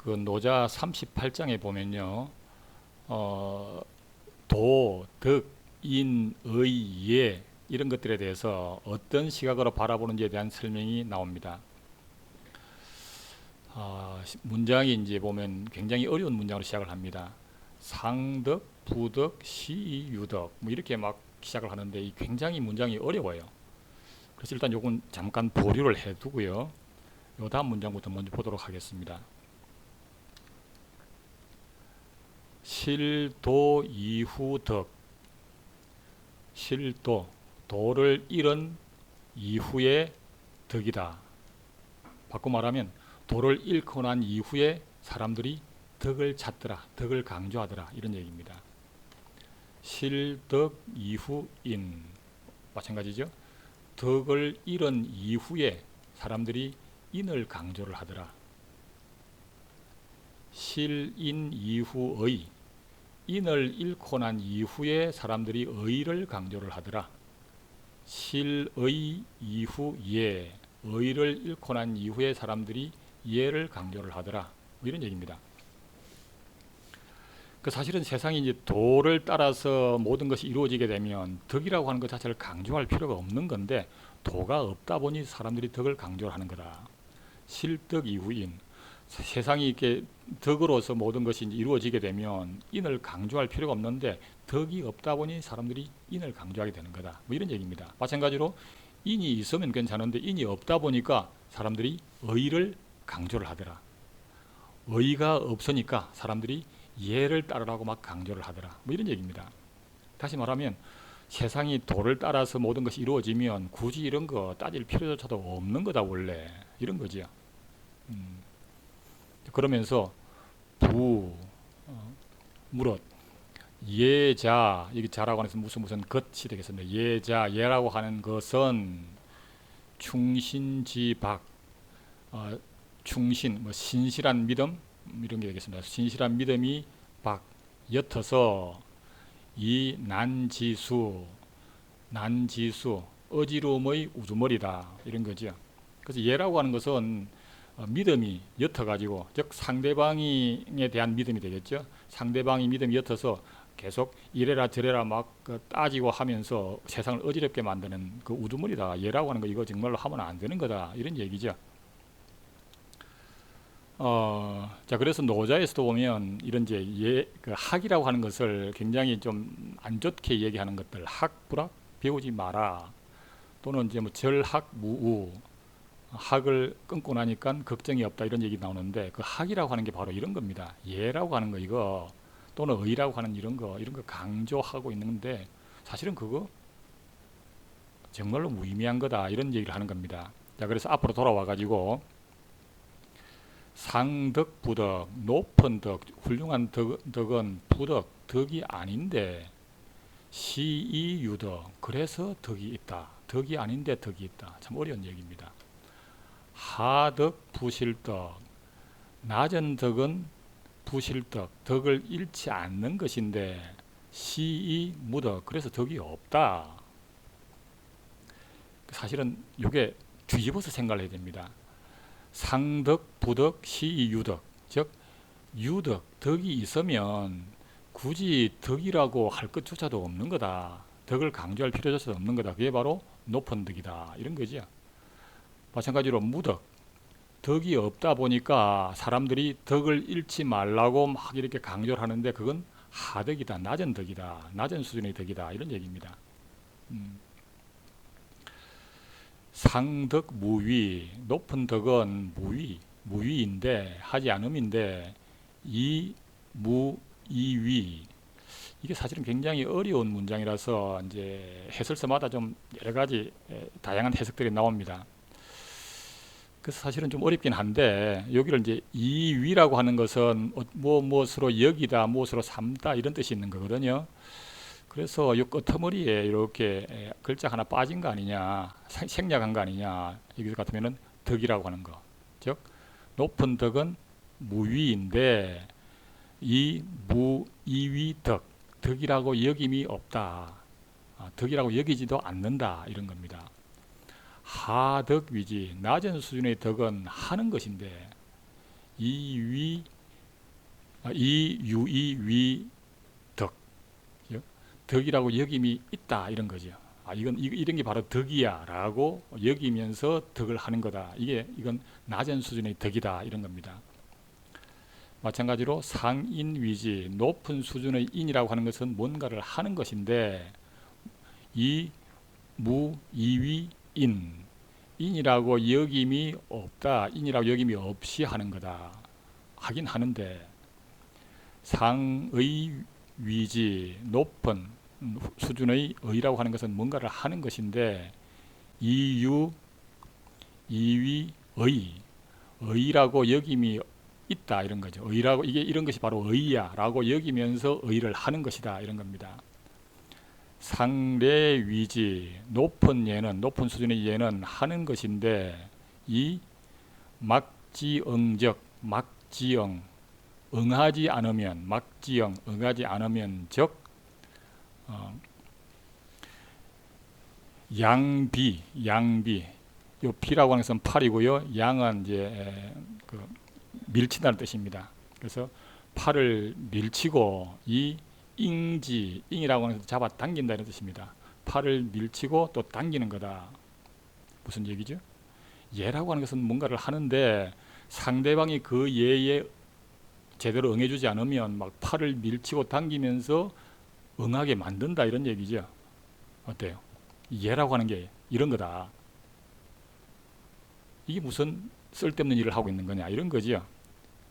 그 노자 38장에 보면요. 도, 덕, 인, 의, 예 이런 것들에 대해서 어떤 시각으로 바라보는지에 대한 설명이 나옵니다. 문장이 이제 보면 굉장히 어려운 문장으로 시작을 합니다. 상덕, 부덕, 시의, 유덕 뭐 이렇게 막 시작을 하는데 이 굉장히 문장이 어려워요. 그래서 일단 요건 잠깐 보류를 해두고요. 요 다음 문장부터 먼저 보도록 하겠습니다. 실도 이후 덕. 실도, 도를 잃은 이후의 덕이다. 바꿔 말하면 도를 잃고 난 이후에 사람들이 덕을 찾더라, 덕을 강조하더라 이런 얘기입니다. 실덕 이후인 마찬가지죠. 덕을 잃은 이후에 사람들이 인을 강조를 하더라. 실인 이후의, 인을 잃고 난 이후에 사람들이 의를 강조를 하더라. 실의 이후 예, 의를 잃고 난 이후에 사람들이 예를 강조를 하더라. 뭐 이런 얘기입니다. 그 사실은 세상이 이제 도를 따라서 모든 것이 이루어지게 되면 덕이라고 하는 것 자체를 강조할 필요가 없는 건데 도가 없다 보니 사람들이 덕을 강조하는 거다. 실덕 이후인, 세상이 이렇게 덕으로서 모든 것이 이루어지게 되면 인을 강조할 필요가 없는데 덕이 없다 보니 사람들이 인을 강조하게 되는 거다. 뭐 이런 얘기입니다. 마찬가지로 인이 있으면 괜찮은데 인이 없다 보니까 사람들이 의를 강조를 하더라. 의가 없으니까 사람들이 예를 따르라고 막 강조를 하더라. 뭐 이런 얘기입니다. 다시 말하면 세상이 도를 따라서 모든 것이 이루어지면 굳이 이런 거 따질 필요조차도 없는 거다 원래. 이런 거지요. 그러면서 부, 무릇, 예자, 여기 자라고 하는 것은 무슨 것이 되겠습니다. 예자, 예라고 하는 것은 충신지박, 충신, 뭐 신실한 믿음 이런 게 되겠습니다. 신실한 믿음이 박, 옅어서 이 난지수, 난지수, 어지러움의 우두머리다 이런 거죠. 그래서 예라고 하는 것은 믿음이 옅어가지고 즉 상대방에 대한 믿음이 되겠죠. 상대방이 믿음이 옅어서 계속 이래라 저래라 막 따지고 하면서 세상을 어지럽게 만드는 그 우두머리다. 예라고 하는 거 이거 정말로 하면 안 되는 거다 이런 얘기죠. 자 그래서 노자에서도 보면 이런 이제 그 학이라고 하는 것을 굉장히 좀 안 좋게 얘기하는 것들, 학, 불학 배우지 마라 또는 이제 뭐 절학, 무우 학을 끊고 나니까 걱정이 없다 이런 얘기 나오는데 그 학이라고 하는 게 바로 이런 겁니다. 예라고 하는 거 이거 또는 의라고 하는 이런 거 강조하고 있는데 사실은 그거 정말로 무의미한 거다 이런 얘기를 하는 겁니다. 자 그래서 앞으로 돌아와 가지고 상덕 부덕 높은 덕 훌륭한 덕은 부덕 덕이 아닌데 시이 유덕 그래서 덕이 있다. 덕이 아닌데 덕이 있다. 참 어려운 얘기입니다. 하덕 부실덕 낮은 덕은 부실덕 덕을 잃지 않는 것인데 시이 무덕 그래서 덕이 없다. 사실은 이게 뒤집어서 생각을 해야 됩니다. 상덕 부덕 시이 유덕 즉 유덕 덕이 있으면 굳이 덕이라고 할 것조차도 없는 거다. 덕을 강조할 필요조차도 없는 거다. 그게 바로 높은 덕이다 이런 거죠. 마찬가지로 무덕 덕이 없다 보니까 사람들이 덕을 잃지 말라고 막 이렇게 강조를 하는데 그건 하덕이다. 낮은 덕이다. 낮은 수준의 덕이다. 이런 얘기입니다. 상덕 무위 높은 덕은 무위인데 하지 않음인데 이무이위 이게 사실은 굉장히 어려운 문장이라서 이제 해설서마다 좀 여러 가지 다양한 해석들이 나옵니다. 그래서 사실은 좀 어렵긴 한데 여기를 이제 이위라고 하는 것은 무엇으로 여기다 무엇으로 삼다 이런 뜻이 있는 거거든요. 그래서 이 끄트머리에 이렇게 글자 하나 빠진 거 아니냐 생략한 거 아니냐 여기 같으면은 덕이라고 하는 거 즉 높은 덕은 무위인데 이무이위 덕이라고 여김이 없다. 덕이라고 여기지도 않는다 이런 겁니다. 하덕위지 낮은 수준의 덕은 하는 것인데 이위 이유이 위덕, 덕이라고 여김이 있다 이런 거죠. 이런 게 바로 덕이야라고 여기면서 덕을 하는 거다. 이건 낮은 수준의 덕이다 이런 겁니다. 마찬가지로 상인위지, 높은 수준의 인이라고 하는 것은 뭔가를 하는 것인데, 이무이위인, 인이라고 여김이 없다, 인이라고 여김이 없이 하는 거다. 하긴 하는데, 상의위지, 높은 수준의 의라고 하는 것은 뭔가를 하는 것인데, 이위의, 의라고 여김이 있다 이런 거죠. 의라고 이런 것이 바로 의야라고 여기면서 의를 하는 것이다 이런 겁니다. 상례위지, 높은 예는, 높은 수준의 예는 하는 것인데, 이 막지응적, 막지응, 응하지 않으면, 막지응, 응하지 않으면 적, 양비, 요 비라고 하는 것은 팔이고요. 양은 이제 밀친다는 뜻입니다. 그래서 팔을 밀치고, 이 인이라고 하는 것은 잡아 당긴다는 뜻입니다. 팔을 밀치고 또 당기는 거다. 무슨 얘기죠? 예라고 하는 것은 뭔가를 하는데 상대방이 그 예에 제대로 응해주지 않으면 막 팔을 밀치고 당기면서 응하게 만든다 이런 얘기죠. 어때요? 예라고 하는 게 이런 거다. 이게 무슨 쓸데없는 일을 하고 있는 거냐 이런 거죠.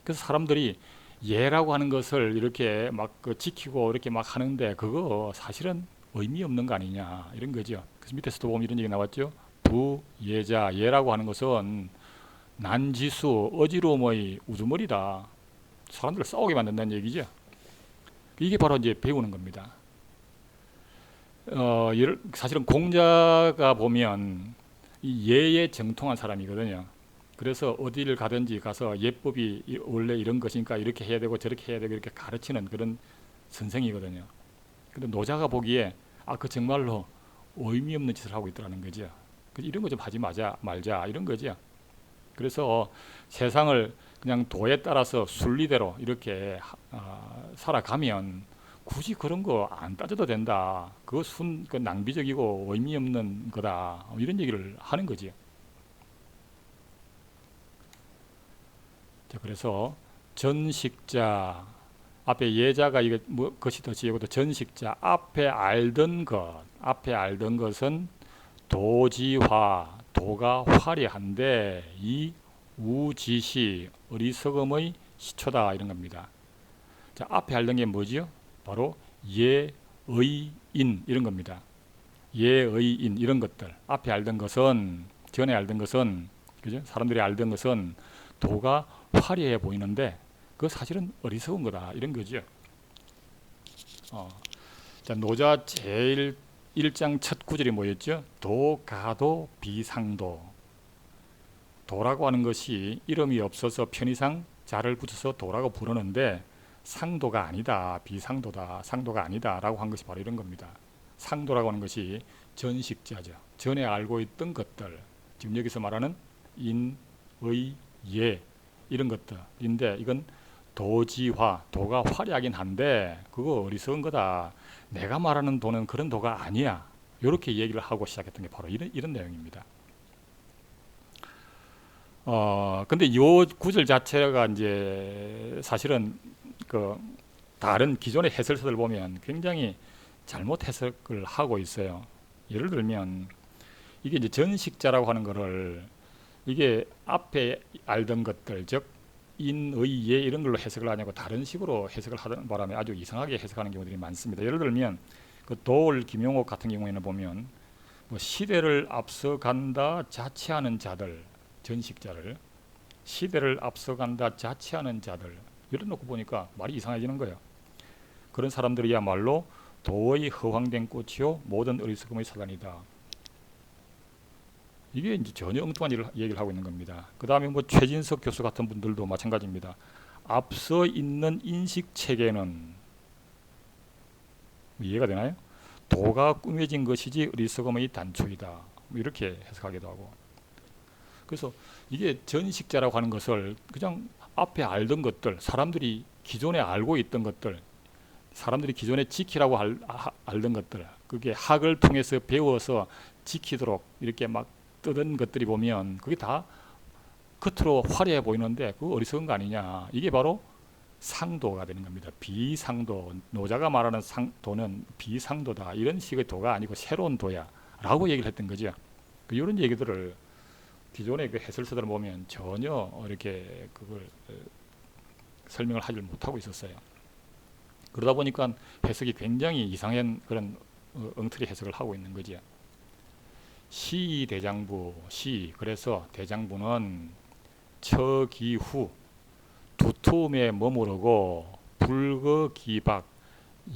그래서 사람들이 예라고 하는 것을 이렇게 막 지키고 이렇게 막 하는데 그거 사실은 의미 없는 거 아니냐 이런 거죠. 그래서 밑에서도 보면 이런 얘기 나왔죠. 부예자, 예라고 하는 것은 난지수, 어지러움의 우두머리다. 사람들을 싸우게 만든다는 얘기죠. 이게 바로 이제 배우는 겁니다. 사실은 공자가 보면 이 예에 정통한 사람이거든요. 그래서 어디를 가든지 가서 예법이 원래 이런 것이니까 이렇게 해야 되고 저렇게 해야 되고 이렇게 가르치는 그런 선생이거든요. 근데 노자가 보기에 그 정말로 의미 없는 짓을 하고 있더라는 거죠. 이런 거 좀 하지 말자 이런 거죠. 그래서 세상을 그냥 도에 따라서 순리대로 이렇게 살아가면 굳이 그런 거 안 따져도 된다. 그거 낭비적이고 의미 없는 거다. 이런 얘기를 하는 거지요. 그래서 전식자, 앞에 예자가 이거 것이 더 지혜고도 전식자, 앞에 알던 것은 도지화, 도가 화려한데 이 우지시, 어리석음의 시초다 이런 겁니다. 자, 앞에 알던 게 뭐지요? 바로 예의인 이런 겁니다. 예의인 이런 것들, 앞에 알던 것은, 전에 알던 것은, 그죠? 사람들이 알던 것은 도가 화려해 보이는데 그 사실은 어리석은 거다 이런 거죠. 자, 노자 제일 1장 첫 구절이 뭐였죠? 도가도 비상도. 도라고 하는 것이 이름이 없어서 편의상 자를 붙여서 도라고 부르는데 상도가 아니다, 비상도다, 상도가 아니다 라고 한 것이 바로 이런 겁니다. 상도라고 하는 것이 전식자죠. 전에 알고 있던 것들, 지금 여기서 말하는 인, 의, 예 이런 것들인데 이건 도지화, 도가 화려하긴 한데 그거 어리석은 거다. 내가 말하는 도는 그런 도가 아니야. 이렇게 얘기를 하고 시작했던 게 바로 이런 내용입니다. 근데 이 구절 자체가 이제 사실은 다른 기존의 해설서들 보면 굉장히 잘못 해석을 하고 있어요. 예를 들면 이게 이제 전식자라고 하는 거를 이게 앞에 알던 것들, 즉 인의 예 이런 걸로 해석을 하냐고 다른 식으로 해석을 하는 바람에 아주 이상하게 해석하는 경우들이 많습니다. 예를 들면 도올 김용옥 같은 경우에는 보면 시대를 앞서간다 자치하는 자들, 전식자를 시대를 앞서간다 자치하는 자들 이런 놓고 보니까 말이 이상해지는 거예요. 그런 사람들이야말로 도의 허황된 꽃이요 모든 어리석음의 사단이다. 이게 이제 전혀 엉뚱한 얘기를 하고 있는 겁니다. 그 다음에 최진석 교수 같은 분들도 마찬가지입니다. 앞서 있는 인식 체계는 이해가 되나요? 도가 꾸며진 것이지 어리석음의 단초이다. 이렇게 해석하기도 하고. 그래서 이게 전식자라고 하는 것을 그냥 앞에 알던 것들, 사람들이 기존에 알고 있던 것들, 사람들이 기존에 지키라고 알던 것들, 그게 학을 통해서 배워서 지키도록 이렇게 막 뜨던 것들이 보면 그게 다 겉으로 화려해 보이는데 그거 어리석은 거 아니냐. 이게 바로 상도가 되는 겁니다. 비상도. 노자가 말하는 도는 비상도다. 이런 식의 도가 아니고 새로운 도야 라고 얘기를 했던 거죠. 이런 얘기들을 기존의 그 해설서들을 보면 전혀 이렇게 그걸 설명을 하지 못하고 있었어요. 그러다 보니까 해석이 굉장히 이상한 그런 엉터리 해석을 하고 있는 거죠. 시대장부, 그래서 대장부는 처기후, 두툼에 머무르고 불거기박,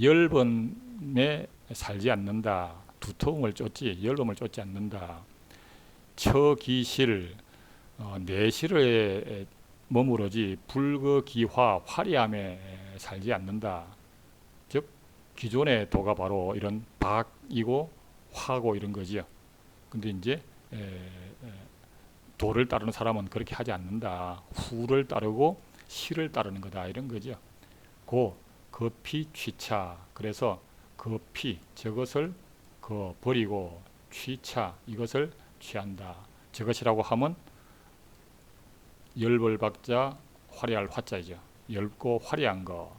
열번에 살지 않는다. 두터움을 쫓지 열범을 쫓지 않는다. 처기실, 내실에 머무르지 불거기화, 화려함에 살지 않는다. 즉 기존의 도가 바로 이런 박이고 화고 이런 거지요. 근데 이제 도를 따르는 사람은 그렇게 하지 않는다. 후를 따르고 시를 따르는 거다 이런 거죠. 거피 취차. 그래서 거피 저것을 버리고 취차 이것을 취한다. 저것이라고 하면 열벌박자 화려할 화자이죠. 넓고 화려한 거.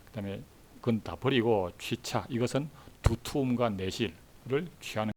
그다음에 그건 다 버리고 취차 이것은 두툼과 내실을 취하는